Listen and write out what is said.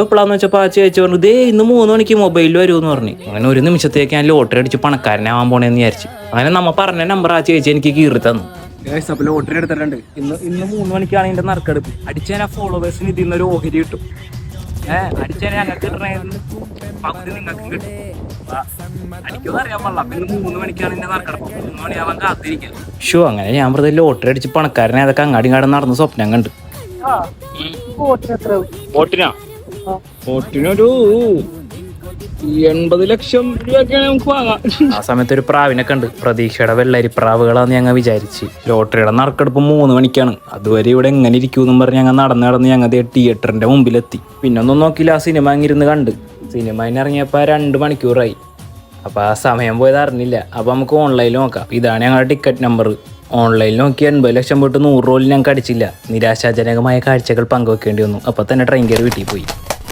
ഇപ്പോഴാന്ന് വെച്ചപ്പോൾ ആ ചേച്ചി പറഞ്ഞു ദേ ഇന്ന് 3 മണിക്ക് മൊബൈലിൽ വരുമെന്ന് പറഞ്ഞു. അങ്ങനെ ഒരു നിമിഷത്തേക്ക് ഞാൻ ലോട്ടറി അടിച്ച് പണക്കാരനാവാൻ പോണേന്ന് വിചാരിച്ചു. അങ്ങനെ നമ്മ പറഞ്ഞ നമ്പർ ആ ചേച്ചി എനിക്ക് കീറി തന്നു. ലോട്ടറി എടുത്തിട്ടുണ്ട്. ഇന്ന് 3 മണിക്കാണ് ഇതിന്റെ നറുക്കെടുപ്പ്. അടിച്ചാൽ ആ ഫോളോവേഴ്സിന് ഇതിൽ നിന്നൊരു ഓഹരി കിട്ടും. അടിച്ചാൽ ഞങ്ങൾക്ക് പകുതി നിങ്ങൾക്കും കിട്ടും. അടിക്കുമെന്ന് അറിയാൻ പാടില്ല. പിന്നെ 3 മണിക്കാണ് ഇതിന്റെ നറുക്കെടുപ്പ്. 3 മണിയാവാൻ കാത്തിരിക്കാം. അങ്ങനെ ഞാൻ വെറുതെ ലോട്ടറി അടിച്ച് പണക്കാരനെ അതൊക്കെ അങ്ങാടി നടന്ന് സ്വപ്നം കണ്ട്. വോട്ടിനൊരു 80 ലക്ഷം രൂപയൊക്കെയാണ് നമുക്ക് വാങ്ങാം. ആ സമയത്ത് ഒരു പ്രാവിനൊക്കെ ഉണ്ട്. പ്രതീക്ഷയുടെ വെള്ളരി പ്രാവുകളാന്ന് ഞങ്ങൾ വിചാരിച്ച്. ലോട്ടറിയുടെ നറുക്കെടുപ്പ് 3 മണിക്കാണ്. അതുവരെ ഇവിടെ എങ്ങനെ ഇരിക്കുമെന്നും പറഞ്ഞ് ഞങ്ങൾ നടന്ന് ഞങ്ങൾ തിയേറ്ററിന്റെ മുമ്പിലെത്തി. പിന്നെ ഒന്നും നോക്കിയില്ല, ആ സിനിമ അങ്ങിരുന്ന് കണ്ട്. സിനിമ ഇറങ്ങിയപ്പോൾ 2 മണിക്കൂറായി. അപ്പോൾ ആ സമയം പോയത് അറിഞ്ഞില്ല. അപ്പോൾ നമുക്ക് ഓൺലൈനിൽ നോക്കാം. ഇതാണ് ഞങ്ങളുടെ ടിക്കറ്റ് നമ്പർ. ഓൺലൈനിൽ നോക്കി 80 ലക്ഷം പോയിട്ട് 100 റോളിൽ ഞങ്ങൾക്ക് അടിച്ചില്ല. നിരാശാജനകമായ കാഴ്ചകൾ പങ്കുവെക്കേണ്ടി വന്നു. അപ്പോൾ തന്നെ ട്രെയിൻ കയറി വീട്ടിൽ പോയി.